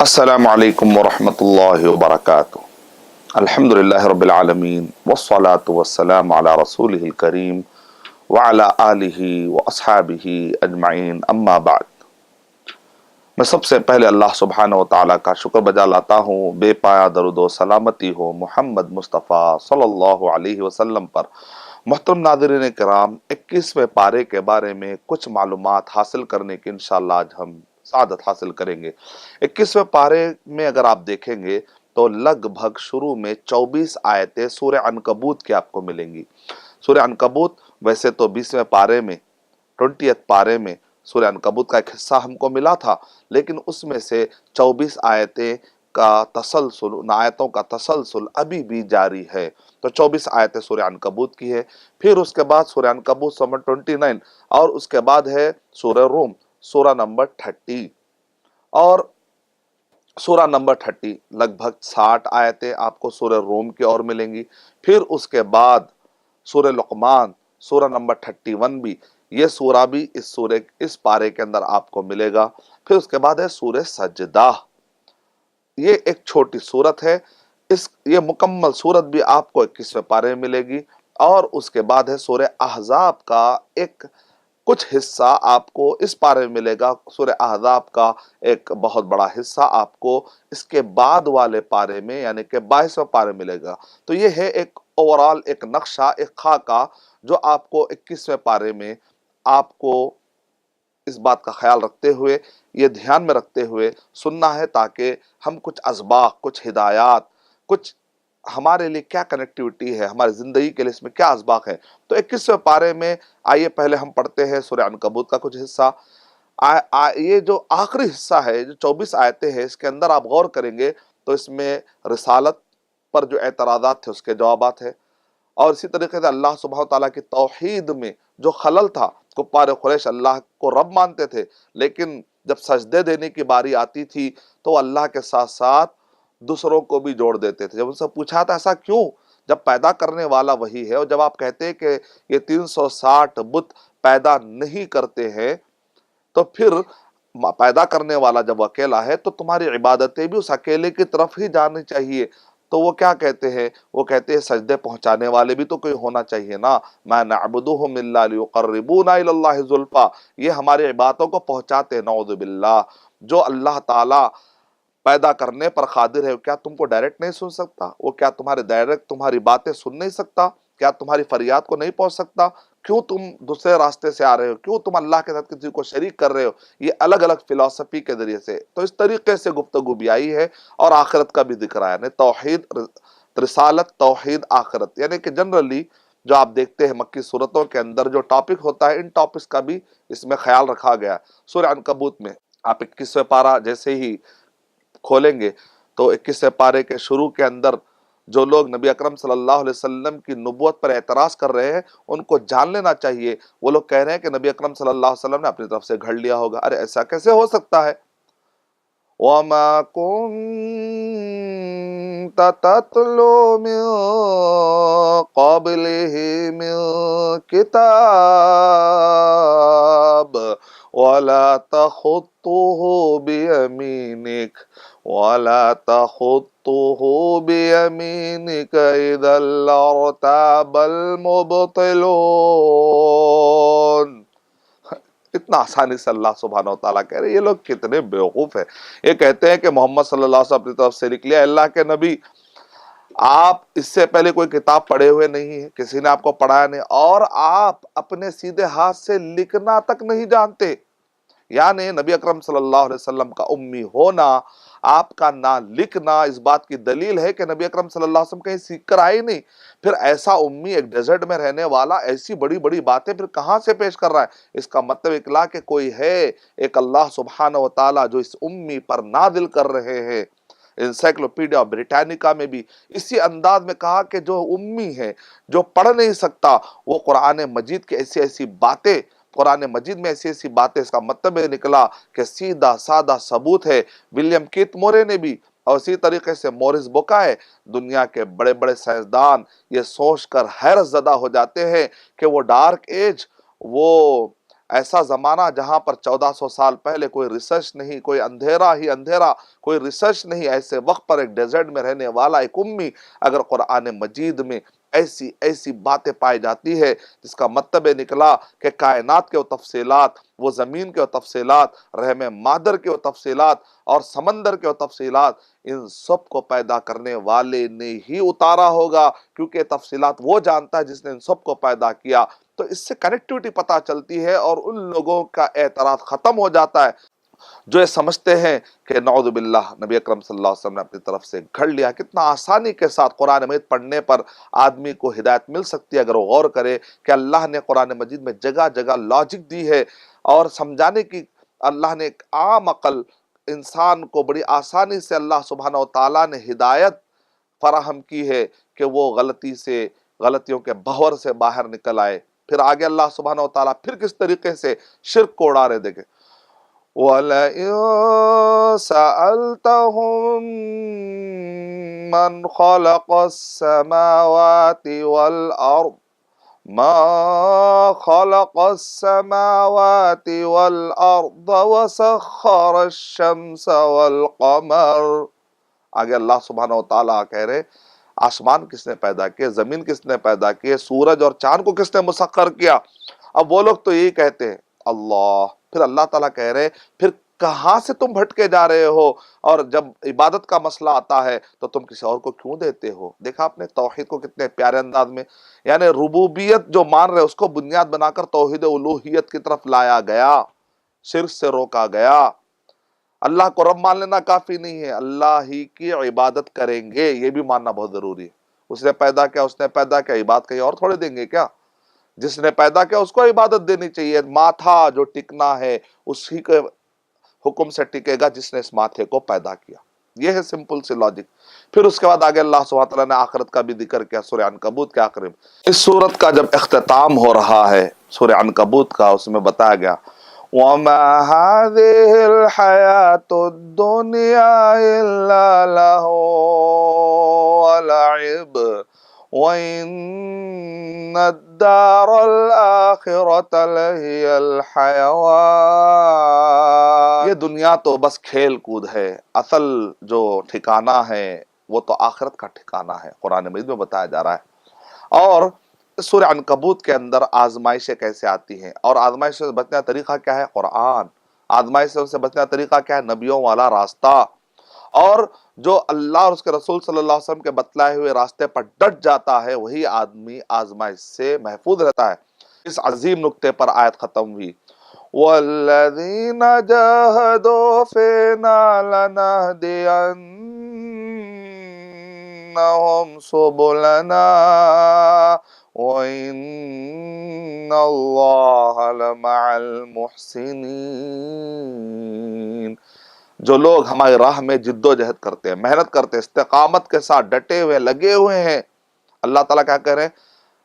السلام علیکم ورحمۃ اللہ وبرکاتہ۔ الحمدللہ رب العالمین والصلاة والسلام علی رسولہ الکریم وعلی آلہ واصحابہ اجمعین، اما بعد۔ میں سب سے پہلے اللہ سبحانہ و تعالیٰ کا شکر بجا لاتا ہوں، بے پایا درود و سلامتی ہو محمد مصطفیٰ صلی اللہ علیہ وسلم پر۔ محترم ناظرین کرام، 21ویں پارے کے بارے میں کچھ معلومات حاصل کرنے کی انشاءاللہ آج ہم سعادت حاصل کریں گے۔ 21ویں پارے میں اگر آپ دیکھیں گے تو لگ بھگ شروع میں 24 آیتیں سورہ عنکبوت کی آپ کو ملیں گی۔ سورہ عنکبوت ویسے تو 20ویں پارے میں 20 پارے میں سورہ عنکبوت کا ایک حصہ ہم کو ملا تھا، لیکن اس میں سے 24 آیتیں کا تسلسل، ان آیتوں کا تسلسل ابھی بھی جاری ہے۔ تو 24 آیتیں سورہ عنکبوت کی ہے، پھر اس کے بعد سورہ عنکبوت نمبر 29، اور اس کے بعد ہے سورہ روم، سورہ نمبر 30، اور سورہ نمبر 30 لگ بھگ 60 آیتیں آپ کو سورہ روم کی اور ملیں گی۔ پھر اس کے بعد سورہ لقمان، سورہ نمبر 31 بھی، یہ سورہ بھی اس پارے کے اندر آپ کو ملے گا۔ پھر اس کے بعد ہے سورہ سجدہ، یہ ایک چھوٹی سورت ہے، یہ مکمل سورت بھی آپ کو 21ویں پارے میں ملے گی۔ اور اس کے بعد ہے سورہ احزاب کا ایک کچھ حصہ آپ کو اس پارے میں ملے گا۔ سورہ احزاب کا ایک بہت بڑا حصہ آپ کو اس کے بعد والے پارے میں یعنی کہ 22ویں پارے میں ملے گا۔ تو یہ ہے ایک اوورال ایک نقشہ، ایک خاکہ جو آپ کو 21ویں پارے میں آپ کو اس بات کا خیال رکھتے ہوئے، یہ دھیان میں رکھتے ہوئے سننا ہے، تاکہ ہم کچھ اسباق، کچھ ہدایات، کچھ ہمارے لیے کیا کنیکٹیوٹی ہے، ہماری زندگی کے لیے اس میں کیا اسباق ہے۔ تو 21ویں پارے میں آئیے پہلے ہم پڑھتے ہیں سورہ عنکبوت کا کچھ حصہ۔ یہ جو آخری حصہ ہے، جو 24 آیتیں ہیں، اس کے اندر آپ غور کریں گے تو اس میں رسالت پر جو اعتراضات تھے اس کے جوابات ہیں، اور اسی طریقے سے اللہ سبحانہ تعالیٰ کی توحید میں جو خلل تھا، کفار قریش اللہ کو رب مانتے تھے، لیکن جب سجدے دینے کی باری آتی تھی تو اللہ کے ساتھ ساتھ دوسروں کو بھی جوڑ دیتے تھے۔ جب ان سے پوچھا تھا ایسا کیوں، جب پیدا کرنے والا وہی ہے، اور جب آپ کہتے ہیں کہ یہ 360 بت پیدا نہیں کرتے ہیں، تو پھر پیدا کرنے والا جب اکیلا ہے تو تمہاری عبادتیں بھی اس اکیلے کی طرف ہی جانی چاہیے۔ تو وہ کیا کہتے ہیں؟ وہ کہتے ہیں سجدے پہنچانے والے بھی تو کوئی ہونا چاہیے نا۔ مَا نَعْبُدُهُمْ إِلَّا لِيُقَرِّبُونَا إِلَى اللَّهِ زُلْفَىٰ، یہ ہماری عبادتوں کو پہنچاتے ہیں، نعوذ باللہ۔ جو اللہ تعالیٰ پیدا کرنے پر قادر ہے، کیا تم کو ڈائریکٹ نہیں سن سکتا؟ وہ کیا ڈائریکٹ تمہاری باتیں سن نہیں سکتا؟ کیا تمہاری فریاد کو نہیں پہنچ سکتا؟ کیوں تم دوسرے راستے سے آ رہے ہو؟ کیوں تم اللہ کے ساتھ کسی کو شریک کر رہے ہو؟ یہ الگ الگ فلسفی کے ذریعے سے تو اس طریقے سے گفتگو بھی آئی ہے، اور آخرت کا بھی ذکر آیا ہے، توحید، رسالت، توحید، آخرت، یعنی کہ جنرلی جو آپ دیکھتے ہیں مکی صورتوں کے اندر جو ٹاپک ہوتا ہے، ان ٹاپکس کا بھی اس میں خیال رکھا گیا ہے۔ سورہ عنکبوت میں آپ 21ویں پارہ جیسے ہی کھولیں گے تو 21ویں پارے کے شروع کے اندر جو لوگ نبی اکرم صلی اللہ علیہ وسلم کی نبوت پر اعتراض کر رہے ہیں، ان کو جان لینا چاہیے۔ وہ لوگ کہہ رہے ہیں کہ نبی اکرم صلی اللہ علیہ وسلم نے اپنی طرف سے گھڑ لیا ہوگا۔ ارے ایسا کیسے ہو سکتا ہے؟ وَمَا كُنْتَ تَتْلُو مِن قَبْلِهِ مِن كِتَابٍ وَلَا تَخُطُّهُ بِيَمِينِكَ إِذًا لَارْتَابَ الْمُبْطِلُونَ۔ اتنا آسانی سے اللہ سبحانہ و تعالیٰ کہہ رہے ہیں، یہ لوگ کتنے بیوقوف ہیں۔ یہ کہتے ہیں کہ محمد صلی اللہ علیہ وسلم اپنی طرف سے لکھ لیا۔ اللہ کے نبی، آپ اس سے پہلے کوئی کتاب پڑھے ہوئے نہیں ہیں، کسی نے آپ کو پڑھایا نہیں، اور آپ اپنے سیدھے ہاتھ سے لکھنا تک نہیں جانتے۔ یعنی نبی اکرم صلی اللہ علیہ وسلم کا امی ہونا، آپ کا نہ لکھنا، اس بات کی دلیل ہے کہ نبی اکرم صلی اللہ علیہ وسلم کہیں سیکھ کر آئے نہیں۔ پھر ایسا امی، ایک ڈیزرٹ میں رہنے والا، ایسی بڑی بڑی باتیں پھر کہاں سے پیش کر رہا ہے؟ اس کا مطلب اکلا کہ کوئی ہے، ایک اللہ سبحانہ و تعالیٰ جو اس امی پر نازل کر رہے ہیں۔ انسائکلوپیڈیا بریٹانیکا میں بھی اسی انداز میں کہا کہ جو امی ہے، جو پڑھ نہیں سکتا، وہ قرآن مجید کی ایسی ایسی باتیں، قرآن مجید میں ایسی ایسی باتیں، اس کا مطلب یہ نکلا کہ سیدھا سادہ ثبوت ہے۔ ولیم کیت مورے نے بھی، اور اسی طریقے سے مورس بوکائے، دنیا کے بڑے بڑے سائنسدان یہ سوچ کر حیرت زدہ ہو جاتے ہیں کہ وہ ڈارک ایج، وہ ایسا زمانہ جہاں پر 1400 سال پہلے کوئی ریسرچ نہیں، کوئی اندھیرا ہی اندھیرا، کوئی ریسرچ نہیں، ایسے وقت پر ایک ڈیزرٹ میں رہنے والا ایک امی اگر قرآن مجید میں ایسی ایسی باتیں پائی جاتی ہے جس کا مطلب نکلا کہ کائنات کے وہ تفصیلات، وہ زمین کے وہ تفصیلات، رحم مادر کے وہ تفصیلات اور سمندر کے وہ تفصیلات، ان سب کو پیدا کرنے والے نے ہی اتارا ہوگا، کیونکہ تفصیلات وہ جانتا ہے جس نے ان سب کو پیدا کیا۔ تو اس سے کنیکٹیوٹی پتہ چلتی ہے اور ان لوگوں کا اعتراض ختم ہو جاتا ہے جو یہ سمجھتے ہیں کہ نعوذ باللہ نبی اکرم صلی اللہ علیہ وسلم نے اپنی طرف سے گھڑ لیا۔ کتنا آسانی کے ساتھ قرآن مجید پڑھنے پر آدمی کو ہدایت مل سکتی ہے اگر وہ غور کرے کہ اللہ نے قرآن مجید میں جگہ جگہ لاجک دی ہے اور سمجھانے کی اللہ نے ایک عام عقل انسان کو بڑی آسانی سے اللہ سبحانہ و تعالیٰ نے ہدایت فراہم کی ہے کہ وہ غلطیوں کے بہور سے باہر نکل آئے۔ پھر آگے اللہ سبحانہ و تعالیٰ پھر کس طریقے سے شرک کو اڑا رہے دیکھیں، وَلَئِن سَأَلْتَهُم مَّنْ خَلَقَ السَّمَاوَاتِ وَالْأَرْضَ مَا خَلَقَ السَّمَاوَاتِ وَالْأَرْضَ وَسَخَّرَ الشَّمْسَ وَالْقَمَرَ۔ آگے اللہ سبحانہ و تعالیٰ کہہ رہے آسمان کس نے پیدا کیے، زمین کس نے پیدا کیے، سورج اور چاند کو کس نے مسخر کیا۔ اب وہ لوگ تو یہی کہتے ہیں اللہ، پھر اللہ تعالیٰ کہہ رہے پھر کہاں سے تم بھٹکے جا رہے ہو، اور جب عبادت کا مسئلہ آتا ہے تو تم کسی اور کو کیوں دیتے ہو۔ دیکھا آپ نے توحید کو کتنے پیارے انداز میں، یعنی ربوبیت جو مان رہے اس کو بنیاد بنا کر توحید الوہیت کی طرف لایا گیا، شرک سے روکا گیا۔ اللہ کو رب مان لینا کافی نہیں ہے، اللہ ہی کی عبادت کریں گے یہ بھی ماننا بہت ضروری ہے۔ اس نے پیدا کیا، اس نے پیدا کیا، عبادت کہیں اور تھوڑے دیں گے کیا؟ جس نے پیدا کیا اس کو عبادت دینی چاہیے۔ ماتھا جو ٹکنا ہے اسی کے حکم سے ٹکے گا جس نے اس ماتھے کو پیدا کیا۔ یہ ہے سمپل سی لاجک۔ پھر اس کے بعد آگے اللہ سبحانہ تعالیٰ نے آخرت کا بھی ذکر کیا سورہ عنکبوت کے آخر میں۔ اس سورت کا جب اختتام ہو رہا ہے سورہ عنکبوت کا، اس میں بتایا گیا وَمَا هَذِهِ الْحَيَاةُ الدُّنْيَا إِلَّا لَهْوٌ وَلَعِبٌ وَإِنَّ الدَّارَ الْآخِرَةَ لَهِيَ الْحَيَوَانُ۔ یہ دنیا تو بس کھیل کود ہے، اصل جو ٹھکانہ ہے وہ تو آخرت کا ٹھکانہ ہے، قرآن مجید میں بتایا جا رہا ہے۔ اور سورہ عنکبوت کے اندر آزمائشیں کیسے آتی ہیں اور آزمائش سے بچنے کا طریقہ کیا ہے، قرآن۔ آزمائش سے بچنے کا طریقہ کیا ہے، نبیوں والا راستہ۔ اور جو اللہ اور اس کے رسول صلی اللہ علیہ وسلم کے بتلائے ہوئے راستے پر ڈٹ جاتا ہے وہی آدمی آزمائش سے محفوظ رہتا ہے۔ اس عظیم نقطے پر آیت ختم ہوئی وَالَّذِينَ جَاهَدُوا فِينَا لَنَهْدِيَنَّهُمْ سُبُلَنَا وَإِنَّ اللَّهَ لَمَعَ الْمُحْسِنِينَ۔ جو لوگ ہماری راہ میں جد و جہد کرتے ہیں، محنت کرتے ہیں، استقامت کے ساتھ ڈٹے ہوئے لگے ہوئے ہیں، اللہ تعالیٰ کیا کہہ رہے ہیں،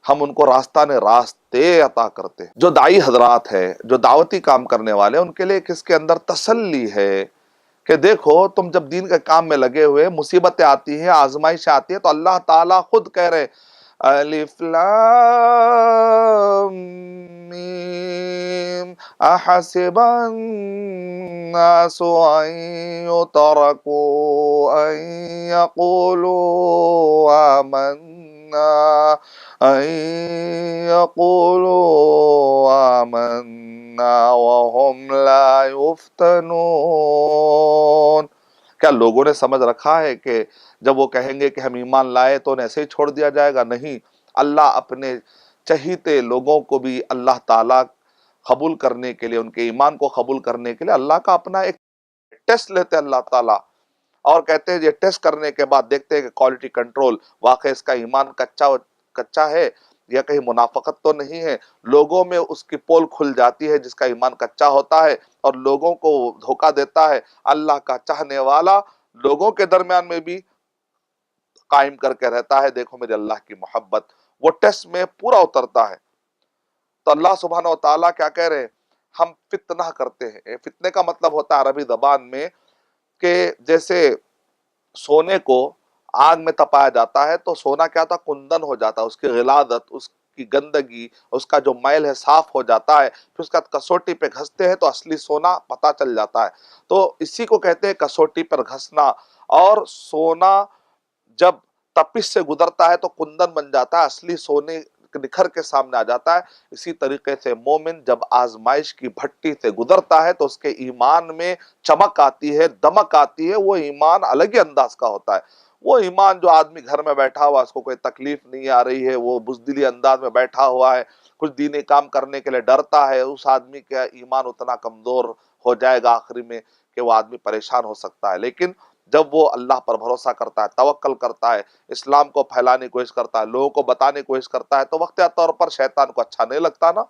ہم ان کو راستے عطا کرتے ہیں۔ جو داعی حضرات ہے، جو دعوتی کام کرنے والے، ان کے لیے کس کے اندر تسلی ہے کہ دیکھو تم جب دین کے کام میں لگے ہوئے، مصیبتیں آتی ہیں، آزمائشیں آتی ہیں، تو اللہ تعالیٰ خود کہہ رہے ہیں الف لام میم احسب الناس ان يتركوا ان يقولوا آمنا وهم لا يفتنون۔ کیا لوگوں نے سمجھ رکھا ہے کہ جب وہ کہیں گے کہ ہم ایمان لائے تو انہیں ایسے ہی چھوڑ دیا جائے گا؟ نہیں، اللہ اپنے چہیتے لوگوں کو بھی اللہ تعالیٰ قبول کرنے کے لیے، ان کے ایمان کو قبول کرنے کے لیے اللہ کا اپنا ایک ٹیسٹ لیتے ہیں اللہ تعالیٰ، اور کہتے ہیں یہ ٹیسٹ کرنے کے بعد دیکھتے ہیں کہ کوالٹی کنٹرول، واقعی اس کا ایمان کچا ہے یا کہیں منافقت تو نہیں ہے۔ لوگوں میں اس کی پول کھل جاتی ہے جس کا ایمان کچا ہوتا ہے اور لوگوں کو دھوکہ دیتا ہے۔ اللہ کا چاہنے والا لوگوں کے درمیان میں بھی قائم کر کے رہتا ہے، دیکھو میرے اللہ کی محبت، وہ ٹیسٹ میں پورا اترتا ہے۔ تو اللہ سبحانہ و تعالیٰ کیا کہہ رہے ہیں، ہم فتنہ کرتے ہیں۔ فتنے کا مطلب ہوتا ہے عربی زبان میں کہ جیسے سونے کو آگ میں تپایا جاتا ہے تو سونا کیا تھا، کندن ہو جاتا ہے، اس کی غلاظت، اس کی گندگی، اس کا جو میل ہے صاف ہو جاتا ہے، پھر اس کا کسوٹی پہ گھستے ہیں تو اصلی سونا پتہ چل جاتا ہے۔ تو اسی کو کہتے ہیں کسوٹی پر گھسنا۔ اور سونا جب تپش سے گزرتا ہے تو کندن بن جاتا ہے، اصلی سونے نکھر کے سامنے آ جاتا ہے۔ اسی طریقے سے مومن جب آزمائش کی بھٹی سے گزرتا ہے تو اس کے ایمان میں چمک آتی ہے، دمک آتی ہے، وہ ایمان الگ ہی انداز کا ہوتا ہے۔ وہ ایمان جو آدمی گھر میں بیٹھا ہوا، اس کو کوئی تکلیف نہیں آ رہی ہے، وہ بزدلی انداز میں بیٹھا ہوا ہے، کچھ دینی کام کرنے کے لیے ڈرتا ہے، اس آدمی کا ایمان اتنا کمزور ہو جائے گا آخری میں کہ وہ آدمی پریشان ہو سکتا ہے۔ لیکن جب وہ اللہ پر بھروسہ کرتا ہے، توکل کرتا ہے، اسلام کو پھیلانے کی کوشش کرتا ہے، لوگوں کو بتانے کی کوشش کرتا ہے، تو وقتیہ طور پر شیطان کو اچھا نہیں لگتا نا،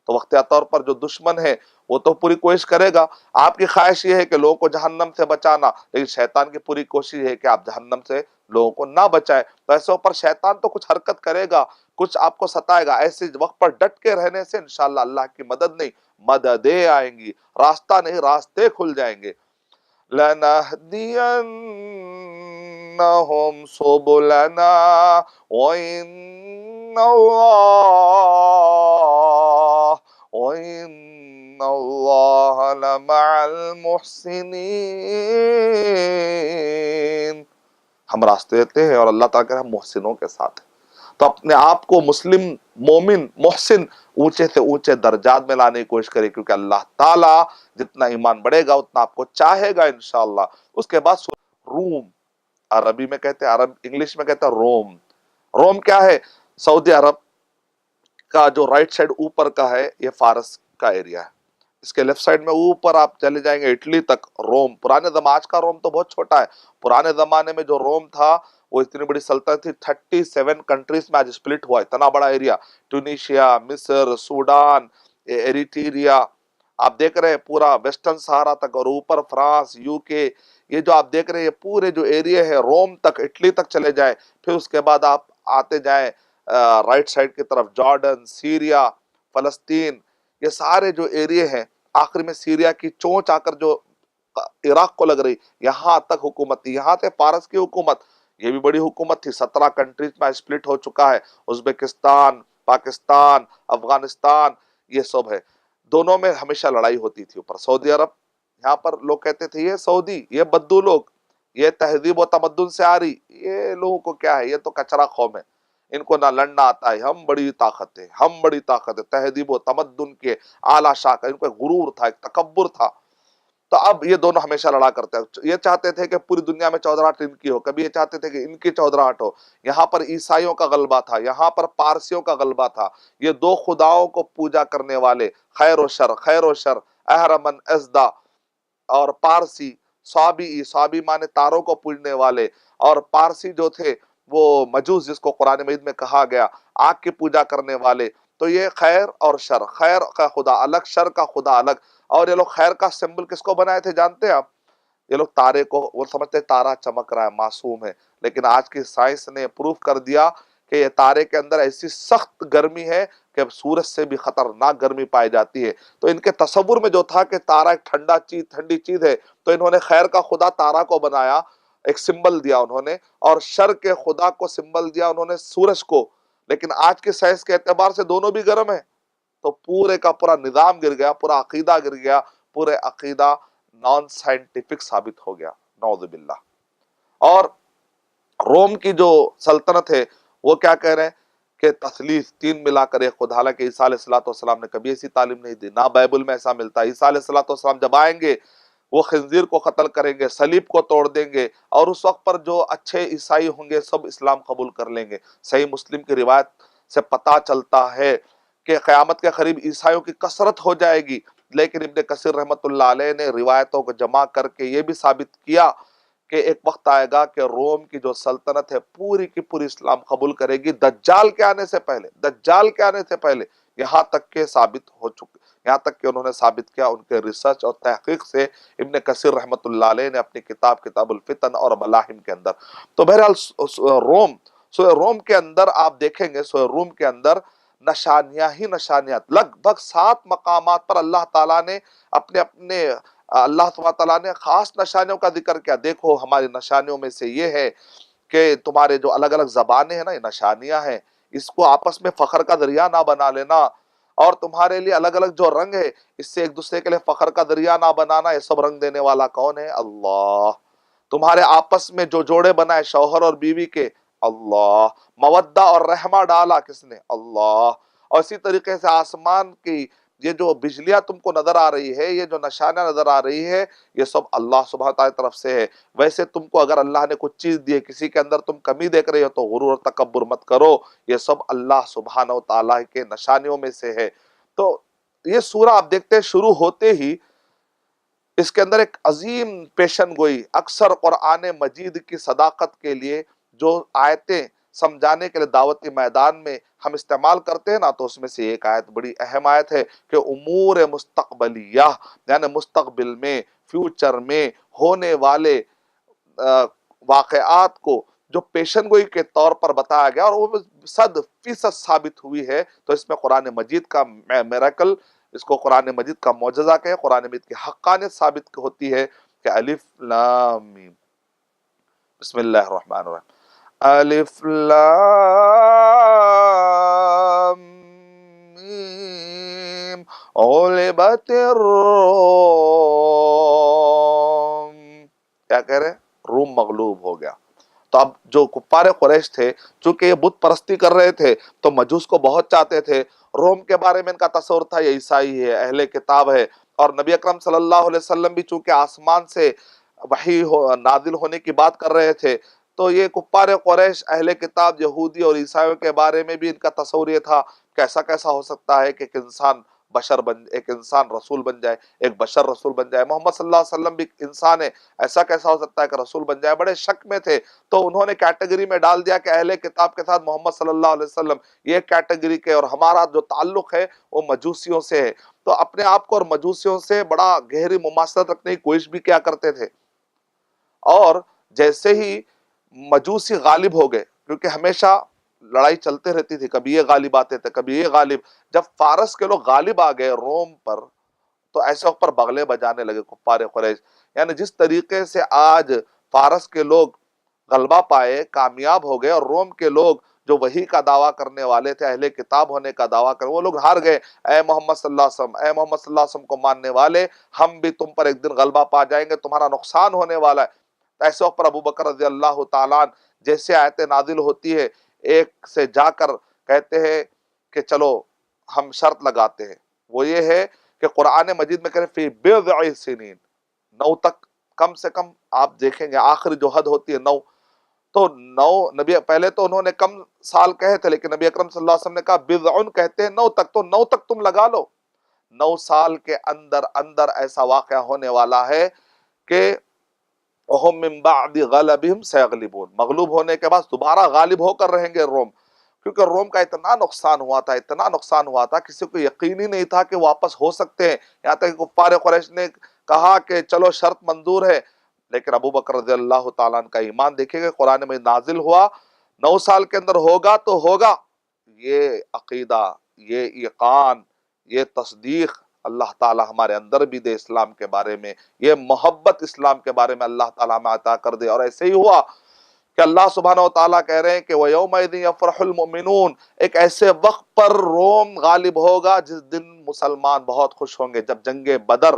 تو وقتیہ طور پر جو دشمن ہے وہ تو پوری کوشش کرے گا۔ آپ کی خواہش یہ ہے کہ لوگوں کو جہنم سے بچانا، لیکن شیطان کی پوری کوشش ہے کہ آپ جہنم سے لوگوں کو نہ بچائیں۔ تو ایسے اوپر شیطان تو کچھ حرکت کرے گا، کچھ آپ کو ستائے گا۔ ایسے وقت پر ڈٹ کے رہنے سے انشاءاللہ اللہ کی مدد نہیں، مددیں آئیں گی، راستہ نہیں راستے کھل جائیں گے۔ لَنَهْدِيَنَّهُمْ سُبُلَنَا وَإِنَّ اللَّهَ لَمَعَ الْمُحْسِنِينَ۔ ہم راستے دیتے ہیں اور اللہ تعالیٰ کہہ رہا ہے ہم محسنوں کے ساتھ ہیں۔ تو اپنے آپ کو مسلم، مومن، محسن اونچے سے اونچے درجات میں لانے کی کوشش کرے، کیونکہ اللہ تعالیٰ جتنا ایمان بڑھے گا اتنا آپ کو چاہے گا انشاءاللہ۔ اس کے بعد روم، عربی میں کہتے ہیں، انگلش میں کہتے ہیں روم۔ روم کیا ہے؟ سعودی عرب کا جو رائٹ سائڈ اوپر کا ہے یہ فارس کا ایریا ہے۔ اس کے لیفٹ سائڈ میں اوپر آپ چلے جائیں گے اٹلی تک، روم۔ پرانے زمانے، آج کا روم تو بہت چھوٹا ہے، پرانے زمانے میں جو روم تھا وہ اتنی بڑی سلطنت تھی، 37 کنٹریز میں آج سپلٹ ہوا ہے، اتنا بڑا ایریا۔ ٹونیشیا، مصر، سوڈان، ایریٹریا، آپ دیکھ رہے ہیں پورا ویسٹرن سہارا تک، اور اوپر فرانس، یو کے، یہ جو آپ دیکھ رہے ہیں یہ پورے جو ایریا ہے روم تک، اٹلی تک چلے جائیں، پھر اس کے بعد آپ آتے جائیں رائٹ سائڈ کی طرف، جارڈن، سیریا، فلسطین، یہ سارے جو ایریا ہیں، آخر میں سیریا کی چونچ آ کر جو عراق کو لگ رہی، یہاں تک حکومت تھی، یہاں تھے فارس کی حکومت، یہ بھی بڑی حکومت تھی، 17 کنٹریز میں سپلٹ ہو چکا ہے، ازبکستان، پاکستان، افغانستان، یہ سب ہے۔ دونوں میں ہمیشہ لڑائی ہوتی تھی۔ اوپر سعودی عرب، یہاں پر لوگ کہتے تھے یہ سعودی، یہ بدو لوگ، یہ تہذیب و تمدن سے آ رہی، یہ لوگوں کو کیا ہے، یہ تو کچرا قوم ہے، ان کو نہ لڑنا آتا ہے، ہم بڑی طاقت ہے، ہم بڑی طاقت ہے، تہذیب و تمدن کے اعلیٰ شاخ، ان کو ایک غرور تھا، ایک تکبر تھا۔ تو اب یہ دونوں ہمیشہ لڑا کرتے ہیں، یہ چاہتے تھے کہ پوری دنیا میں چودراہٹ ان کی ہو، کبھی یہ چاہتے تھے کہ ان کی چودراہٹ ہو۔ یہاں پر عیسائیوں کا غلبہ تھا، یہاں پر پارسیوں کا غلبہ تھا، یہ دو خداؤں کو پوجا کرنے والے، خیر و شر، خیر و شر، اہرمن، ازدا، اور پارسی، صابی، صابی مانے تاروں کو پوجنے والے، اور پارسی جو تھے وہ مجوس، جس کو قرآن مجید میں کہا گیا آگ کی پوجا کرنے والے۔ تو یہ خیر اور شر، خیر کا خدا الگ، شر کا خدا الگ۔ اور یہ لوگ خیر کا سمبل کس کو بنائے تھے جانتے ہیں آپ؟ یہ لوگ تارے کو، وہ سمجھتے ہیں تارا چمک رہا ہے، معصوم ہے، لیکن آج کی سائنس نے پروف کر دیا کہ یہ تارے کے اندر ایسی سخت گرمی ہے کہ سورج سے بھی خطرناک گرمی پائی جاتی ہے۔ تو ان کے تصور میں جو تھا کہ تارا ایک ٹھنڈی چیز ہے، تو انہوں نے خیر کا خدا تارا کو بنایا، ایک سمبل دیا انہوں نے، اور شر کے خدا کو سمبل دیا انہوں نے سورج کو۔ لیکن آج کے سائنس کے اعتبار سے دونوں بھی گرم ہیں، تو پورے کا پورا نظام گر گیا، پورا عقیدہ گر گیا، پورے عقیدہ نان سائنٹیفک ثابت ہو گیا، نعوذ باللہ۔ اور روم کی جو سلطنت ہے وہ کیا کہہ رہے ہیں کہ تثلیث، تین ملا کر ایک خدا، حالانکہ عیسیٰ علیہ السلام نے کبھی ایسی تعلیم نہیں دی، نہ بائبل میں ایسا ملتا ہے۔ عیسیٰ علیہ السلام جب آئیں گے وہ خنزیر کو قتل کریں گے، صلیب کو توڑ دیں گے، اور اس وقت پر جو اچھے عیسائی ہوں گے سب اسلام قبول کر لیں گے۔ صحیح مسلم کی روایت سے پتہ چلتا ہے کہ قیامت کے قریب عیسائیوں کی کثرت ہو جائے گی، لیکن ابن کثیر رحمۃ اللہ علیہ نے روایتوں کو جمع کر کے یہ بھی ثابت کیا کہ ایک وقت آئے گا کہ روم کی جو سلطنت ہے پوری کی پوری اسلام قبول کرے گی دجال کے آنے سے پہلے، دجال کے آنے سے پہلے، یہاں تک کہ ثابت ہو چکے، یہاں تک کہ انہوں نے ثابت کیا ان کے ریسرچ اور تحقیق سے، ابن کثیر رحمۃ اللہ علیہ نے اپنی کتاب الفتن اور ملاحم کے اندر۔ تو بہرحال روم کے اندر آپ دیکھیں گے، روم کے اندر نشانیاں ہی نشانیات، لگ بھگ 7 مقامات پر اللہ تعالیٰ نے اپنے اللہ سبحانہ تعالیٰ نے خاص نشانیوں کا ذکر کیا۔ دیکھو ہماری نشانیوں میں سے یہ ہے کہ تمہارے جو الگ الگ زبانیں ہیں نا، یہ نشانیاں ہیں، اس کو آپس میں فخر کا ذریعہ نہ بنا لینا، اور تمہارے لیے الگ الگ جو رنگ ہے اس سے ایک دوسرے کے لیے فخر کا ذریعہ نہ بنانا۔ یہ سب رنگ دینے والا کون ہے؟ اللہ۔ تمہارے آپس میں جو جوڑے بنائے شوہر اور بیوی کے، اللہ۔ مودہ اور رحمہ ڈالا کس نے؟ اللہ۔ اور اسی طریقے سے آسمان کی یہ جو بجلیاں تم کو نظر آ رہی ہے، یہ جو نشانہ نظر آ رہی ہے، یہ سب اللہ سبحانہ تعالی کی طرف سے ہے۔ ویسے تم کو اگر اللہ نے کچھ چیز دی ہے، کسی کے اندر تم کمی دیکھ رہے ہو تو غرور اور تکبر مت کرو، یہ سب اللہ سبحانہ تعالی کے نشانیوں میں سے ہے۔ تو یہ سورہ آپ دیکھتے ہیں شروع ہوتے ہی اس کے اندر ایک عظیم پیشن گوئی، اکثر قرآن مجید کی صداقت کے لیے جو آیتیں سمجھانے کے لیے دعوتی میدان میں ہم استعمال کرتے ہیں نا، تو اس میں سے ایک آیت بڑی اہم آیت ہے کہ امور مستقبلیہ، یعنی مستقبل میں، فیوچر میں ہونے والے واقعات کو جو پیشن گوئی کے طور پر بتایا گیا اور وہ 100% ثابت ہوئی ہے، تو اس میں قرآن مجید کا میراکل، اس کو قرآن مجید کا معجزہ کہے، قرآن مجید کی حقانیت ثابت ہوتی ہے کہ الف لام میم۔ بسم اللہ الرحمن الرحیم۔ الف لام میم غلبت الروم۔ کیا کہہ رہے؟ روم مغلوب ہو گیا۔ تو اب جو کفار قریش تھے، چونکہ یہ بت پرستی کر رہے تھے تو مجوس کو بہت چاہتے تھے، روم کے بارے میں ان کا تصور تھا یہ عیسائی ہے، اہل کتاب ہے، اور نبی اکرم صلی اللہ علیہ وسلم بھی چونکہ آسمان سے وحی نازل ہونے کی بات کر رہے تھے، تو یہ کفار قریش اہل کتاب یہودی اور عیسائیوں کے بارے میں بھی ان کا تصور یہ تھا کہ ایسا کیسا ہو سکتا ہے کہ ایک انسان ایک انسان رسول بن جائے، ایک بشر رسول بن جائے، محمد صلی اللہ علیہ وسلم بھی انسان ہے، ایسا کیسا ہو سکتا ہے کہ رسول بن جائے، بڑے شک میں تھے۔ تو انہوں نے کیٹیگری میں ڈال دیا کہ اہل کتاب کے ساتھ محمد صلی اللہ علیہ وسلم یہ کیٹیگری کے، اور ہمارا جو تعلق ہے وہ مجوسیوں سے ہے۔ تو اپنے آپ کو اور مجوسیوں سے بڑا گہری مماثلت رکھنے کی کوشش بھی کیا کرتے تھے، اور جیسے ہی مجوسی غالب ہو گئے، کیونکہ ہمیشہ لڑائی چلتے رہتی تھی، کبھی یہ غالب آتے تھے کبھی یہ غالب، جب فارس کے لوگ غالب آ گئے روم پر، تو ایسے وقت پر بغلے بجانے لگے کفار قریش۔ یعنی جس طریقے سے آج فارس کے لوگ غلبہ پائے، کامیاب ہو گئے، اور روم کے لوگ جو وحی کا دعویٰ کرنے والے تھے، اہل کتاب ہونے کا دعویٰ کرنے، وہ لوگ ہار گئے۔ اے محمد صلی اللہ علیہ وسلم، اے محمد صلی اللہ علیہ وسلم کو ماننے والے، ہم بھی تم پر ایک دن غلبہ پا جائیں گے، تمہارا نقصان ہونے والا ہے۔ ایسے وقت پر ابو بکر رضی اللہ تعالیٰ عنہ جیسے آیتیں نازل ہوتی ہے، ایک سے جا کر کہتے ہیں کہ چلو ہم شرط لگاتے ہیں، وہ یہ ہے کہ قرآن مجید میں کہتے ہیں فی بضع سنین، 9 تک کم سے کم آپ دیکھیں گے، آخری جو حد ہوتی ہے 9، تو 9 نبی پہلے تو انہوں نے کم سال کہے تھے، لیکن نبی اکرم صلی اللہ علیہ وسلم نے کہا بضع کہتے ہیں 9 تک، تو 9 تک تم لگا لو۔ 9 سال کے اندر اندر ایسا واقعہ ہونے والا ہے کہ وَهُمْ مِنْ بَعْدِ غَلَبِهِمْ سَيَغْلِبُونَ، مغلوب ہونے کے بعد دوبارہ غالب ہو کر رہیں گے روم، کیونکہ روم کا اتنا نقصان ہوا تھا، اتنا نقصان ہوا تھا، کسی کو یقین ہی نہیں تھا کہ واپس ہو سکتے ہیں۔ یہاں تک کہ کفار قریش نے کہا کہ چلو شرط منظور ہے، لیکن ابو بکر رضی اللہ تعالیٰ عنہ کا ایمان دیکھیں گے، قرآن میں نازل ہوا 9 سال کے اندر ہوگا تو ہوگا، یہ عقیدہ، یہ ایقان، یہ تصدیق اللہ تعالیٰ ہمارے اندر بھی دے اسلام کے بارے میں، یہ محبت اسلام کے بارے میں اللہ تعالیٰ ہمیں عطا کر دے۔ اور ایسے ہی ہوا کہ اللہ سبحانہ وتعالیٰ کہہ رہے ہیں کہ وَيَوْمَئِذٍ يَفْرَحُ الْمُؤْمِنُونَ، ایک ایسے وقت پر روم غالب ہوگا جس دن مسلمان بہت خوش ہوں گے۔ جب جنگ بدر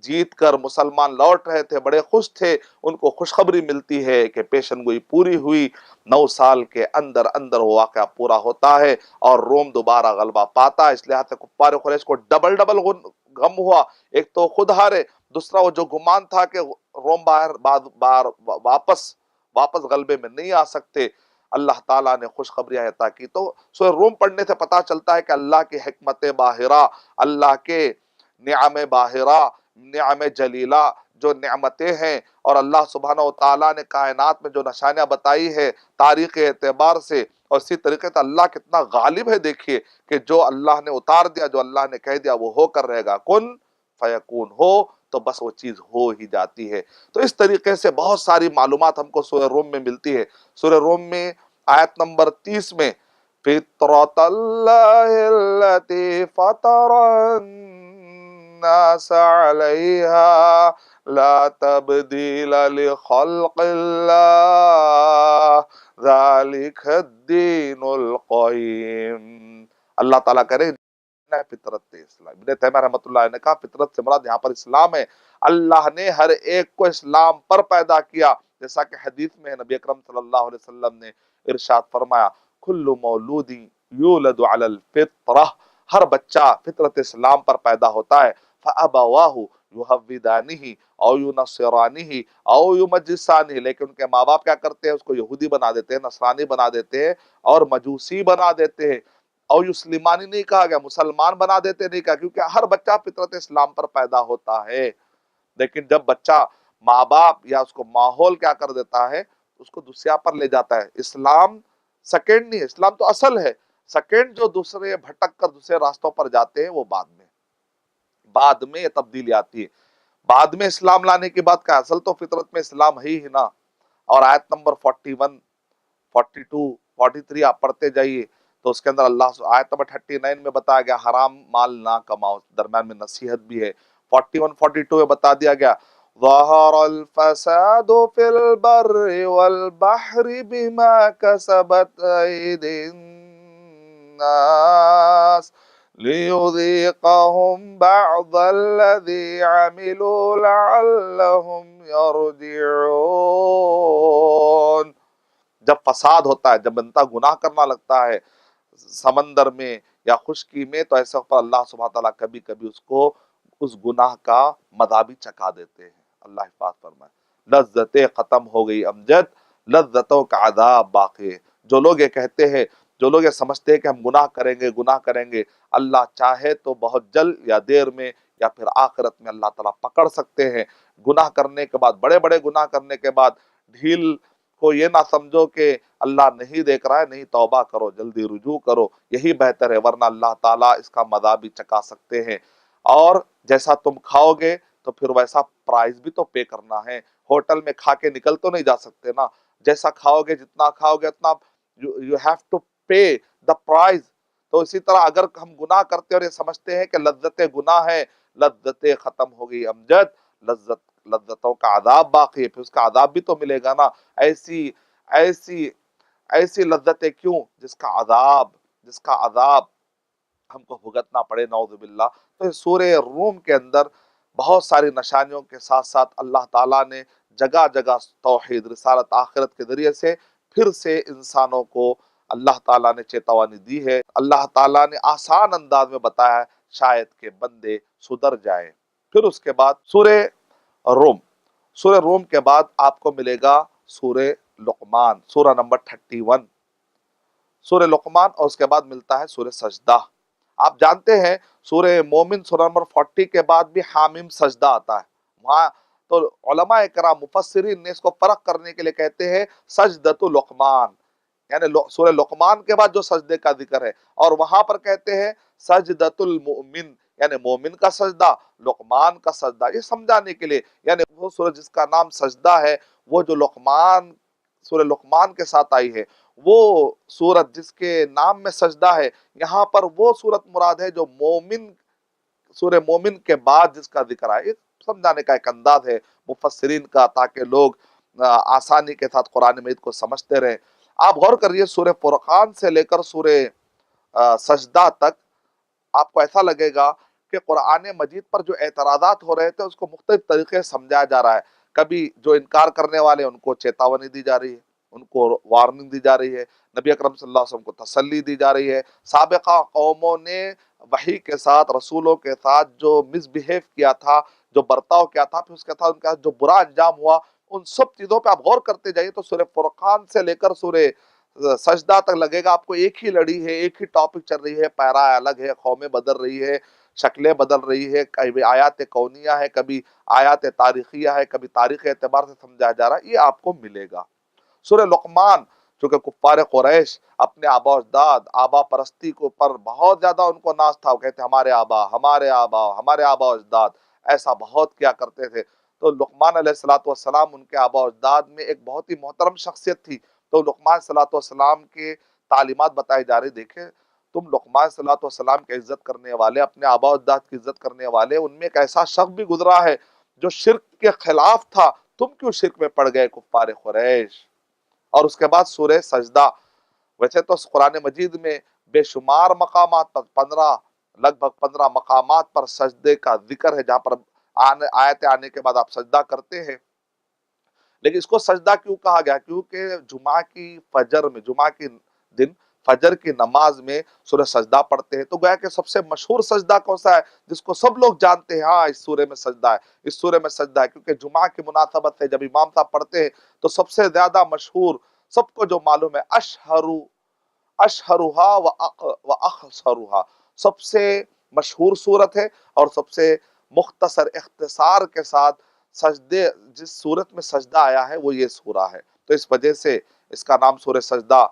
جیت کر مسلمان لوٹ رہے تھے، بڑے خوش تھے، ان کو خوشخبری ملتی ہے کہ پیشن گوئی پوری ہوئی، 9 سال کے اندر اندر وہ واقعہ پورا ہوتا ہے اور روم دوبارہ غلبہ پاتا ہے۔ اس لحاظ سے کفار قریش کو ڈبل غم ہوا، ایک تو خود ہارے، دوسرا وہ جو گمان تھا کہ روم واپس غلبے میں نہیں آ سکتے، اللہ تعالیٰ نے خوشخبری عطا کی۔ تو سورہ روم پڑھنے سے پتہ چلتا ہے کہ اللہ کی حکمت باہرہ، اللہ کے نعم باہرہ، نعم جلیلہ جو نعمتیں ہیں، اور اللہ سبحانہ وتعالیٰ نے کائنات میں جو نشانیاں بتائی ہے تاریخ اعتبار سے، اور اسی طریقے سے اللہ کتنا غالب ہے، دیکھیے کہ جو اللہ نے اتار دیا، جو اللہ نے کہہ دیا وہ ہو کر رہے گا، کن فیکون، ہو تو بس وہ چیز ہو ہی جاتی ہے۔ تو اس طریقے سے بہت ساری معلومات ہم کو سورہ روم میں ملتی ہے۔ سورہ روم میں آیت نمبر 30 میں فطرۃ اللہ التی فطر الناس علیہا لا تبدیل لخلق اللہ ذالک الدین القیم۔ اللہ تعالیٰ کرے فطرت اسلام۔ ابن تیمیہ رحمۃ اللہ علیہ نے کہا فطرت سے مراد یہاں پر اسلام ہے، اللہ نے ہر ایک کو اسلام پر پیدا کیا، جیسا کہ حدیث میں نبی اکرم صلی اللہ علیہ وسلم نے ارشاد فرمایا کل مولود یولد علی الفطرہ، ہر بچہ فطرت اسلام پر پیدا ہوتا ہے، فابواہ یہودانہ او ینصرانہ او یمجسانہ، لیکن ان کے ماں باپ کیا کرتے ہیں؟ اس کو یہودی بنا دیتے ہیں، نصرانی بنا دیتے ہیں اور مجوسی بنا دیتے ہیں۔ اور یسلمانی نہیں کہا گیا، مسلمان بنا دیتے نہیں کہا، کیونکہ ہر بچہ فطرت اسلام پر پیدا ہوتا ہے۔ لیکن جب بچہ ماں باپ یا اس کو ماحول کیا کر دیتا ہے، اس کو دوسرا پر لے جاتا ہے۔ اسلام سیکنڈ نہیں ہے، اسلام تو اصل ہے، سیکنڈ جو دوسرے بھٹک کر دوسرے راستوں پر جاتے ہیں وہ بعد میں یہ تبدیلی آتی ہے۔ بعد میں اسلام لانے کی بات کا، اصل تو فطرت میں اسلام ہے ہی نا۔ اور آیت نمبر 41 42 43 آپ پڑھتے جائیے تو اس کے اندر اللہ آیت نمبر 39 میں بتایا گیا حرام مال نہ کماؤ، درمیان میں نصیحت بھی ہے۔ 41 42 میں بتا دیا گیا ظہر الفساد فی البر والبحر بما کسبت ایدی الناس لیذیقہم بعض الذی عملوا لعلہم یرجعون۔ جب فساد ہوتا ہے، جب بندہ گناہ کرنا لگتا ہے سمندر میں یا خشکی میں، تو ایسے پر اللہ سبحانہ تعالیٰ کبھی کبھی اس کو اس گناہ کا مزہ بھی چکھا دیتے ہیں۔ اللہ حفاظ فرمائے۔ لذتیں ختم ہو گئی امجد، لذتوں کا عذاب باقی ہے۔ جو لوگ یہ کہتے ہیں، جو لوگ یہ سمجھتے ہیں کہ ہم گناہ کریں گے، اللہ چاہے تو بہت جلد یا دیر میں یا پھر آخرت میں اللہ تعالیٰ پکڑ سکتے ہیں۔ گناہ کرنے کے بعد، بڑے بڑے گناہ کرنے کے بعد ڈھیل کو یہ نہ سمجھو کہ اللہ نہیں دیکھ رہا ہے، نہیں، توبہ کرو، جلدی رجوع کرو، یہی بہتر ہے، ورنہ اللہ تعالیٰ اس کا مزہ بھی چکا سکتے ہیں۔ اور جیسا تم کھاؤ گے تو پھر ویسا پرائز بھی تو پے کرنا ہے۔ ہوٹل میں کھا کے نکل تو نہیں جا سکتے نا، جیسا کھاؤ گے، جتنا کھاؤ گے اتنا you have to pay the price. تو اسی طرح اگر ہم گناہ کرتے اور یہ سمجھتے ہیں کہ لذتیں گناہ ہیں، لذتیں ختم ہو گئی امجد، لذتوں کا عذاب باقی ہے، پھر اس کا عذاب بھی تو ملے گا نا۔ ایسی لذتیں کیوں جس کا عذاب ہم کو بھگتنا پڑے، نعوذ باللہ۔ تو سورہ روم کے اندر بہت ساری نشانیوں کے ساتھ ساتھ اللہ تعالیٰ نے جگہ جگہ توحید، رسالت، آخرت کے ذریعے سے پھر سے انسانوں کو اللہ تعالیٰ نے چیتوانی دی ہے۔ اللہ تعالیٰ نے آسان انداز میں بتایا ہے شاید کہ بندے سدھر جائیں۔ پھر اس کے بعد سورہ روم کے بعد آپ کو ملے گا سورہ لقمان، سورہ نمبر 31، سورہ لقمان، اور اس کے بعد ملتا ہے سورہ سجدہ۔ آپ جانتے ہیں سورہ مومن سورہ نمبر 40 کے بعد بھی حامیم سجدہ آتا ہے، وہاں تو علماء کرام مفسرین نے اس کو فرق کرنے کے لیے کہتے ہیں سجدۃ لقمان، یعنی سورہ لقمان کے بعد جو سجدے کا ذکر ہے، اور وہاں پر کہتے ہیں سجدۃ المؤمن، یعنی مومن کا سجدہ، لقمان کا سجدہ، یہ سمجھانے کے لیے، یعنی وہ سورہ جس کا نام سجدہ ہے، وہ جو سورہ لقمان کے ساتھ آئی ہے، وہ سورت جس کے نام میں سجدہ ہے، یہاں پر وہ سورت مراد ہے جو سورہ مومن کے بعد جس کا ذکر ہے۔ یہ سمجھانے کا ایک انداز ہے مفسرین کا، تاکہ لوگ آسانی کے ساتھ قرآن مجید کو سمجھتے رہیں۔ آپ غور کریے سورہ فرقان سے لے کر سورہ سجدہ تک آپ کو ایسا لگے گا کہ قرآن مجید پر جو اعتراضات ہو رہے تھے اس کو مختلف طریقے سے سمجھایا جا رہا ہے۔ کبھی جو انکار کرنے والے ان کو چیتاونی دی جا رہی ہے، ان کو وارننگ دی جا رہی ہے، نبی اکرم صلی اللہ علیہ وسلم کو تسلی دی جا رہی ہے۔ سابقہ قوموں نے وحی کے ساتھ، رسولوں کے ساتھ جو مس بہیو کیا تھا، جو برتاؤ کیا تھا، پھر اس کے ساتھ ان کا جو برا انجام ہوا، ان سب چیزوں پہ آپ غور کرتے جائیے تو سورہ فرقان سے لے کر سورہ سجدہ تک لگے گا آپ کو ایک ہی لڑی ہے، ایک ہی ٹاپک چل رہی ہے، پیرا الگ ہے، قومیں بدل رہی ہے، شکلیں بدل رہی ہے، کبھی آیات کونیہ ہے، کبھی آیات تاریخیہ ہے، کبھی تاریخ اعتبار سے سمجھایا جا رہا ہے، یہ آپ کو ملے گا۔ سورہ لقمان، چونکہ کفار قریش اپنے آبا و اجداد، آبا پرستی کو پر بہت زیادہ ان کو ناز تھا، وہ کہتے ہمارے آبا و اجداد ایسا بہت کیا کرتے تھے۔ تو لقمان علیہ السلام ان کے آبا و اجداد میں ایک بہت ہی محترم شخصیت تھی، تو لقمان صلی اللہ علیہ وسلم کے تعلیمات بتائی جا رہی، دیکھیں تم لقمان صلی اللہ علیہ وسلم کی عزت کرنے والے، اپنے آبا و اجداد کی عزت کرنے والے، ان میں ایک ایسا شخص بھی گزرا ہے جو شرک کے خلاف تھا، تم کیوں شرک میں پڑ گئے کفار قریش؟ اور اس کے بعد سورہ سجدہ. ویسے تو قرآن مجید میں بے شمار مقامات پر 15 لگ بھگ 15 مقامات پر سجدے کا ذکر ہے جہاں پر آیت آنے کے بعد آپ سجدہ کرتے ہیں. لیکن اس کو سجدہ کیوں کہا گیا؟ کیونکہ جمعہ کی فجر میں، جمعہ کی دن فجر کی نماز میں سورہ سجدہ پڑھتے ہیں. تو گویا کہ سب سے مشہور سجدہ کون سا ہے جس کو سب لوگ جانتے ہیں؟ ہاں اس سورے میں سجدہ ہے، اس سورے میں سجدہ ہے. کیونکہ جمعہ کی مناسبت سے جب امام صاحب پڑھتے ہیں تو سب سے زیادہ مشہور، سب کو جو معلوم ہے، اشہرھا و اخصرھا، سب سے مشہور صورت ہے اور سب سے مختصر اختصار کے ساتھ سجدے، جس صورت میں سجدہ آیا ہے وہ یہ سورہ ہے. تو اس وجہ سے اس کا نام سورہ سجدہ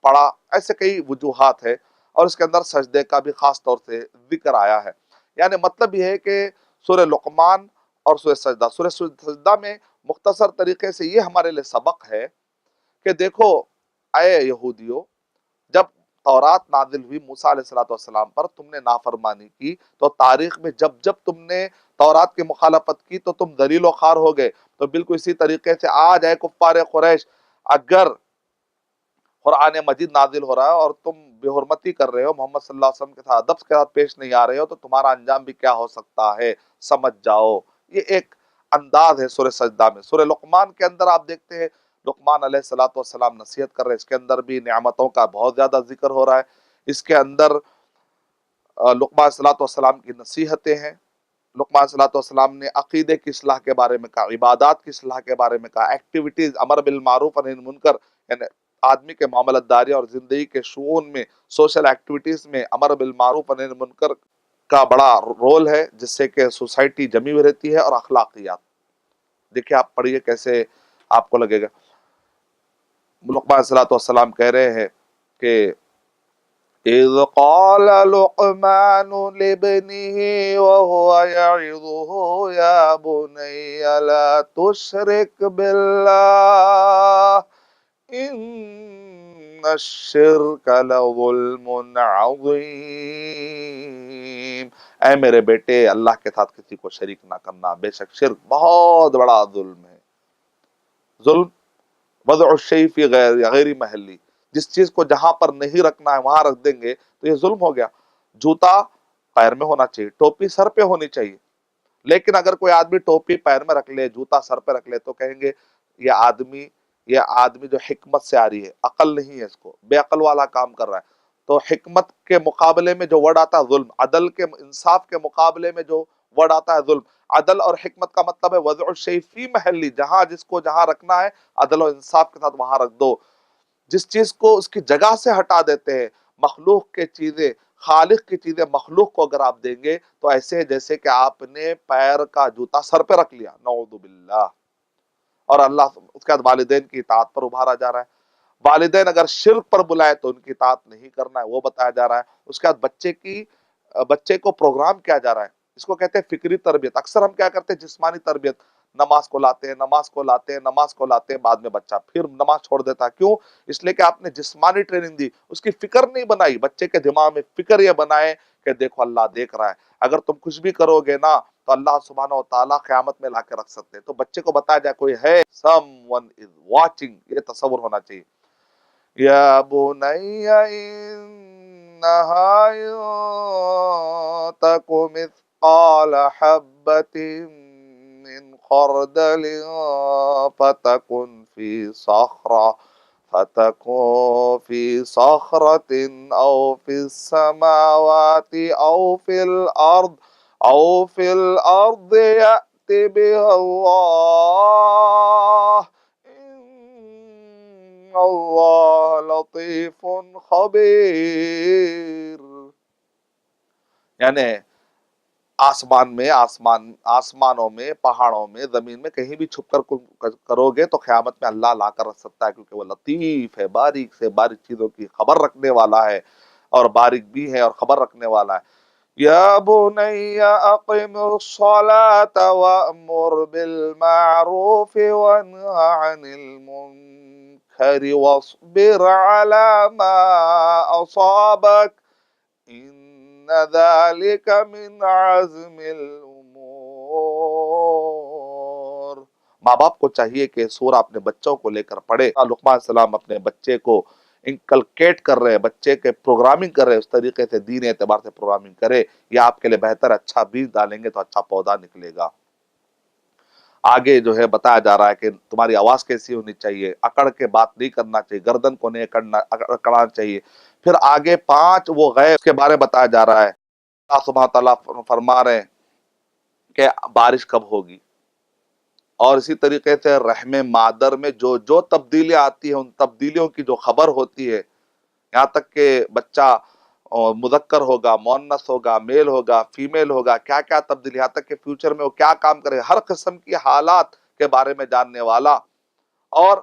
پڑا. ایسے کئی وجوہات ہے اور اس کے اندر سجدے کا بھی خاص طور سے ذکر آیا ہے. یعنی مطلب یہ ہے کہ سورہ لقمان اور سورہ سجدہ میں مختصر طریقے سے یہ ہمارے لیے سبق ہے کہ دیکھو اے یہودیو، جب تورات نازل ہوئی موسیٰ علیہ السلام پر، تم نے نافرمانی کی، تو تاریخ میں جب جب تم نے تورات کی مخالفت کی تو تم ذلیل و خوار ہو گئے. تو بالکل اسی طریقے سے آج اے کفار قریش، اگر قرآن مجید نازل ہو رہا ہے اور تم بے حرمتی کر رہے ہو، محمد صلی اللہ علیہ وسلم کے ساتھ ادب کے ساتھ پیش نہیں آ رہے ہو، تو تمہارا انجام بھی کیا ہو سکتا ہے، سمجھ جاؤ. یہ ایک انداز ہے سورہ سجدہ میں. سورہ لقمان کے اندر آپ دیکھتے ہیں لقمان علیہ السلام نصیحت کر رہے ہیں. اس کے اندر بھی نعمتوں کا بہت زیادہ ذکر ہو رہا ہے. اس کے اندر لقمان صلی اللہ علیہ وسلم کی نصیحتیں ہیں. لقمان صلی اللہ علیہ وسلم نے عقیدے کی اصلاح کے بارے میں کہا، عبادات کی اصلاح کے بارے میں کہا، ایکٹیویٹیز، امر بالمعروف اور نہی عن المنکر، یعنی آدمی کے معاملت داری اور زندگی کے شؤون میں، سوشل ایکٹیویٹیز میں امر بالمعروف اور نہی عن المنکر کا بڑا رول ہے، جس سے کہ سوسائٹی جمی ہوئی رہتی ہے. اور اخلاقیات دیکھیں، آپ پڑھیے کیسے آپ کو لگے گا. لقمان صلی اللہ علیہ وسلم کہہ رہے ہیں کہ اذ قال لقمان لابنه وهو يعظه يا بني لا تشرك بالله ان الشرك لظلم عظیم. اے میرے بیٹے، اللہ کے ساتھ کسی کو شریک نہ کرنا، بے شک شرک بہت بڑا ظلم ہے. ظلم وضع الشیء فی غیر محلی، جس چیز کو جہاں پر نہیں رکھنا ہے وہاں رکھ دیں گے تو یہ ظلم ہو گیا. جوتا پیر میں ہونا چاہیے، ٹوپی سر پہ ہونی چاہیے. لیکن اگر کوئی آدمی ٹوپی پیر میں رکھ لے، جوتا سر پہ رکھ لے، تو کہیں گے یہ آدمی جو حکمت سے آ رہی ہے، عقل نہیں ہے، اس کو بے عقل والا کام کر رہا ہے. تو حکمت کے مقابلے میں جو ورڈ آتا ہے ظلم، عدل کے انصاف کے مقابلے میں جو ورڈ آتا ہے ظلم. عدل اور حکمت کا مطلب ہے وضع الشیء فی محلی، جہاں جس کو جہاں رکھنا ہے عدل و انصاف کے ساتھ وہاں رکھ دو. جس چیز کو اس کی جگہ سے ہٹا دیتے ہیں، مخلوق کے چیزیں، خالق کی چیزیں مخلوق کو اگر آپ دیں گے تو ایسے جیسے کہ آپ نے پیر کا جوتا سر پہ رکھ لیا، نعوذ باللہ. اور اللہ اس کے بعد والدین کی اطاعت پر ابھارا جا رہا ہے. والدین اگر شرک پر بلائے تو ان کی اطاعت نہیں کرنا ہے، وہ بتایا جا رہا ہے. اس کے بعد بچے کو پروگرام کیا جا رہا ہے، اس کو کہتے ہیں فکری تربیت. اکثر ہم کیا کرتے ہیں، جسمانی تربیت، نماز کو لاتے ہیں، بعد میں بچہ پھر نماز چھوڑ دیتا ہے. کیوں؟ اس لیے کہ آپ نے جسمانی ٹریننگ دی، اس کی فکر نہیں بنائی. بچے کے دماغ میں فکر یہ بنائے کہ دیکھو اللہ دیکھ رہا ہے. اگر تم کچھ بھی کرو گے نا تو اللہ سبحانہ و تعالیٰ قیامت میں لا کے رکھ سکتے ہیں. تو بچے کو بتایا جائے کوئی ہے، someone is watching، یہ تصور ہونا چاہیے. یا بنی انہا تک مثقال حبۃ من خردل فتکن فی صخرة او فی السماوات او فی الارض یأت بها اللہ ان اللہ لطیف خبیر. یعنی آسمانوں میں، پہاڑوں میں، زمین میں کہیں بھی چھپ کر کرو گے تو قیامت میں اللہ لا کر رکھ سکتا ہے، کیونکہ وہ لطیف ہے، باریک سے باریک چیزوں کی خبر رکھنے والا ہے، اور باریک بھی ہے اور خبر رکھنے والا ہے. یا بنی اقم الصلاة وأمر بالمعروف وانہ عن المنکر واصبر على ما اصابک ان ذلك من عزم الامور. ماں باپ کو چاہیے کہ سورہ اپنے بچوں کو لے کر پڑھے۔ لقمان علیہ السلام اپنے بچے کو انکلکیٹ کر رہے ہیں، بچے کے پروگرامنگ کر رہے ہیں، اس طریقے سے دین اعتبار سے پروگرامنگ کرے، یہ آپ کے لیے بہتر، اچھا بیج ڈالیں گے تو اچھا پودا نکلے گا۔ آگے جو ہے بتایا جا رہا ہے کہ تمہاری آواز کیسی ہونی چاہیے، اکڑ کے بات نہیں کرنا چاہیے، گردن کو نہیں اکڑنا چاہیے۔ پھر آگے 5 وہ غیب کے بارے میں بتایا جا رہا ہے۔ اللہ سبحانہ تعالیٰ فرما رہے ہیں کہ بارش کب ہوگی، اور اسی طریقے سے رحم مادر میں جو جو تبدیلیاں آتی ہیں ان تبدیلیوں کی جو خبر ہوتی ہے، یہاں تک کہ بچہ مذکر ہوگا، مؤنث ہوگا، میل ہوگا، فیمیل ہوگا، کیا کیا تبدیلی، یہاں تک کہ فیوچر میں وہ کیا کام کرے، ہر قسم کی حالات کے بارے میں جاننے والا۔ اور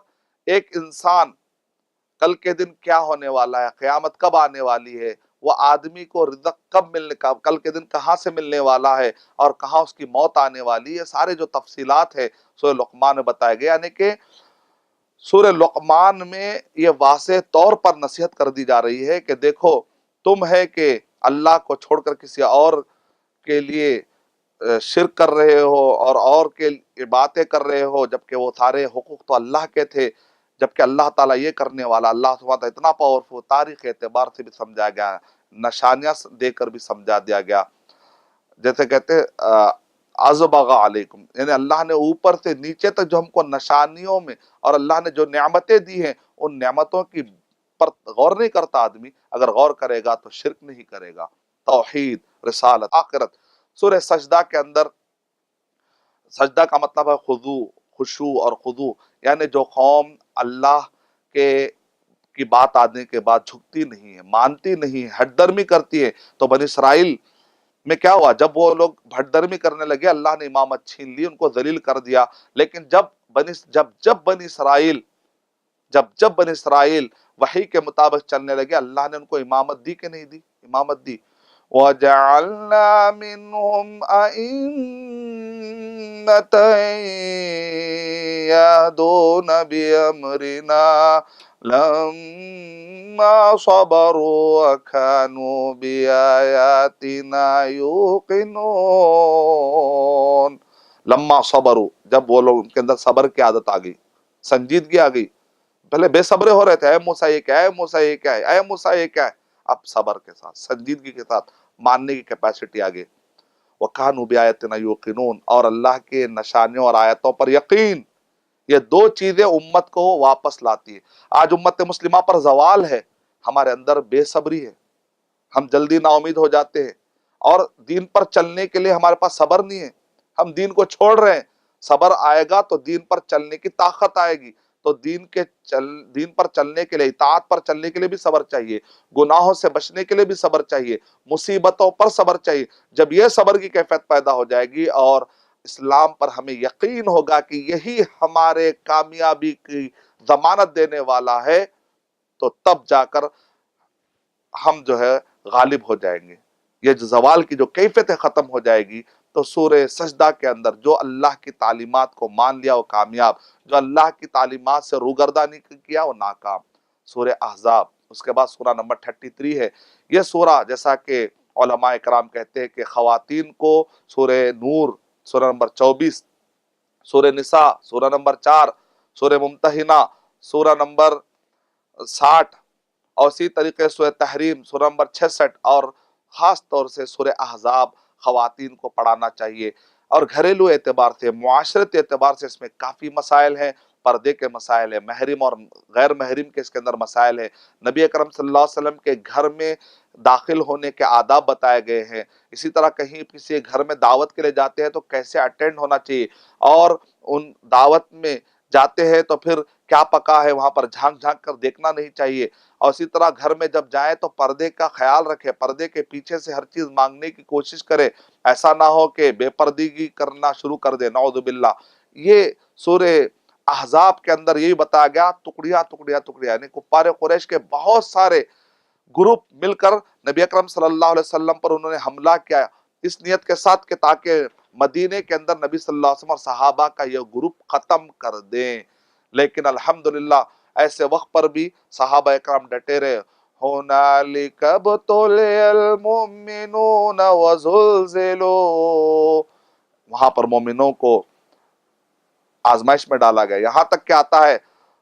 ایک انسان کل کے دن کیا ہونے والا ہے، قیامت کب آنے والی ہے، وہ آدمی کو رزق کب ملنے کا، کل کے دن کہاں سے ملنے والا ہے اور کہاں اس کی موت آنے والی ہے، سارے جو تفصیلات ہے سورہ لقمان میں بتائے گئے۔ یعنی کہ سورہ لقمان میں یہ واضح طور پر نصیحت کر دی جا رہی ہے کہ دیکھو تم ہے کہ اللہ کو چھوڑ کر کسی اور کے لیے شرک کر رہے ہو اور کے باتیں کر رہے ہو، جبکہ وہ سارے حقوق تو اللہ کے تھے، جبکہ اللہ تعالیٰ یہ کرنے والا، اللہ سبحانہ تعالیٰ اتنا پاورفل، تاریخ اعتبار سے بھی سمجھا گیا، نشانیاں دے کر بھی سمجھا دیا گیا۔ جیسے کہتے ازبغ علیکم، یعنی اللہ نے اوپر سے نیچے تک جو ہم کو نشانیوں میں، اور اللہ نے جو نعمتیں دی ہیں ان نعمتوں کی پر غور نہیں کرتا آدمی، اگر غور کرے گا تو شرک نہیں کرے گا۔ توحید، رسالت، آخرت۔ سورہ سجدہ کے اندر، سجدہ کا مطلب ہے خضوع، خشوع اور خضوع، یعنی جو قوم اللہ کے کی بات آنے کے بعد جھکتی نہیں ہے، مانتی نہیں ہے، ہٹ درمی کرتی ہے۔ تو بنی اسرائیل میں کیا ہوا، جب وہ لوگ ہٹ درمی کرنے لگے اللہ نے امامت چھین لی، ان کو ذلیل کر دیا۔ لیکن جب بنی اسرائیل وحی کے مطابق چلنے لگے، اللہ نے ان کو امامت دی کہ نہیں دی؟ امامت دی۔ وَجَعَلْنَا مِنْهُمْ أَئِمَّةً يَهْدُونَ بِأَمْرِنَا لَمَّا صَبَرُوا وَكَانُوا بِآيَاتِنَا يُوقِنُونَ۔ لما صبروا، جب وہ لوگ، ان کے اندر صبر کی عادت آ گئی، سنجیدگی آ گئی۔ پہلے بے صبرے ہو رہے تھے، اے موسیٰ یہ کیا ہے، اے موسیٰ یہ کیا ہے، اے موسیٰ یہ کیا ہے، اب صبر کے ساتھ، سنجیدگی کے ساتھ ماننے کی کیپیسٹی آگے۔ وَكَانُوا بِآيَاتِنَا يُوقِنُونَ، اور اللہ کے نشانیوں اور آیتوں پر یقین۔ یہ دو چیزیں امت کو واپس لاتی ہے۔ آج امت مسلمہ پر زوال ہے، ہمارے اندر بے صبری ہے، ہم جلدی نا امید ہو جاتے ہیں، اور دین پر چلنے کے لیے ہمارے پاس صبر نہیں ہے، ہم دین کو چھوڑ رہے ہیں۔ صبر آئے گا تو دین پر چلنے کی طاقت آئے گی، تو دین پر چلنے کے لیے، اطاعت پر چلنے کے لیے بھی صبر چاہیے، گناہوں سے بچنے کے لیے بھی صبر چاہیے، مصیبتوں پر صبر چاہیے۔ جب یہ صبر کی کیفیت پیدا ہو جائے گی اور اسلام پر ہمیں یقین ہوگا کہ یہی ہمارے کامیابی کی ضمانت دینے والا ہے، تو تب جا کر ہم جو ہے غالب ہو جائیں گے، یہ جو زوال کی جو کیفیت ختم ہو جائے گی۔ تو سورہ سجدہ کے اندر جو اللہ کی تعلیمات کو مان لیا وہ کامیاب، جو اللہ کی تعلیمات سے روگردانی کیا وہ ناکام۔ سورہ احزاب، اس کے بعد سورہ نمبر 33 ہے۔ یہ سورہ جیسا کہ علماء اکرام کہتے ہیں کہ خواتین کو سورہ نور سورہ نمبر 24، سورہ نساء سورہ نمبر 4، سورہ ممتحنہ سورہ نمبر 60، اور اسی طریقے سے سورہ تحریم سورہ نمبر 66، اور خاص طور سے سورہ احزاب خواتین کو پڑھانا چاہیے۔ اور گھریلو اعتبار سے، معاشرتی اعتبار سے اس میں کافی مسائل ہیں، پردے کے مسائل ہیں، محرم اور غیر محرم کے اس کے اندر مسائل ہیں، نبی اکرم صلی اللہ علیہ وسلم کے گھر میں داخل ہونے کے آداب بتائے گئے ہیں، اسی طرح کہیں کسی گھر میں دعوت کے لیے جاتے ہیں تو کیسے اٹینڈ ہونا چاہیے، اور ان دعوت میں جاتے ہیں تو پھر کیا پکا ہے وہاں پر جھانک جھانک کر دیکھنا نہیں چاہیے، اور اسی طرح گھر میں جب جائیں تو پردے کا خیال رکھے، پردے کے پیچھے سے ہر چیز مانگنے کی کوشش کرے، ایسا نہ ہو کہ بے پردگی کرنا شروع کر دے، نعوذ باللہ۔ یہ سورہ احزاب کے اندر یہی بتایا گیا، ٹکڑیاں، یعنی کفار قریش کے بہت سارے گروپ مل کر نبی اکرم صلی اللہ علیہ وسلم پر انہوں نے حملہ کیا، اس نیت کے ساتھ کہ تاکہ مدینے کے اندر نبی صلی اللہ علیہ وسلم اور صحابہ کا یہ گروپ ختم کر دیں۔ لیکن الحمدللہ ایسے وقت پر بھی صحابہ اکرام ڈٹے رہے۔ هُنَالِكَ ابْتُلِيَ الْمُؤْمِنُونَ وَزُلْزِلُوا، وہاں پر مومنوں کو آزمائش میں ڈالا گیا. یہاں تک کہ آتا ہے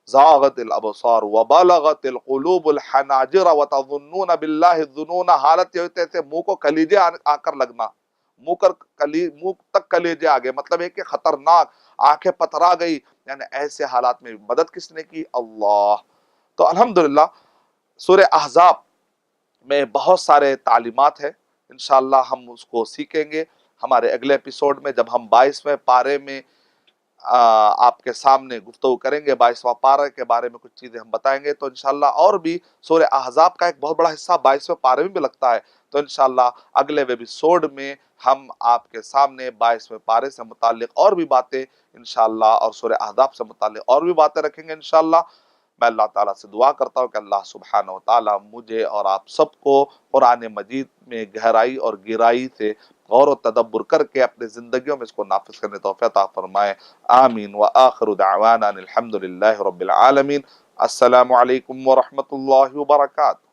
زاغت الابصار وبلغت القلوب الحناجر وتظنون باللہ الظنون. حالت یہ ہوتے تھے منہ کو کلیجے آ کر لگنا، منہ تک کلیجے آ گئے، مطلب ہے کہ خطرناک، آنکھیں پتھرا گئی. یعنی ایسے حالات میں مدد کس نے کی؟ اللہ. تو الحمدللہ سورہ احزاب میں بہت سارے تعلیمات ہیں، انشاءاللہ ہم اس کو سیکھیں گے ہمارے اگلے ایپیسوڈ میں، جب ہم 22ویں پارے میں آپ کے سامنے گفتگو کریں گے. 22واں پارے کے بارے میں کچھ چیزیں ہم بتائیں گے. تو انشاءاللہ اور بھی سورہ احزاب کا ایک بہت بڑا حصہ 22ویں پارے میں بھی لگتا ہے. تو انشاءاللہ اگلے ایپیسوڈ میں ہم آپ کے سامنے 22ویں پارے سے متعلق اور بھی باتیں انشاءاللہ، اور سورہ احزاب سے متعلق اور بھی باتیں رکھیں گے انشاءاللہ. میں اللہ تعالیٰ سے دعا کرتا ہوں کہ اللہ سبحانہ و تعالیٰ مجھے اور آپ سب کو قرآن مجید میں گہرائی اور گہرائی سے غور و تدبر کر کے اپنی زندگیوں میں اس کو نافذ کرنے توفیق عطا فرمائے. آمین. وآخر دعوانا الحمد للہ رب العالمین. السلام علیکم ورحمۃ اللہ وبرکاتہ.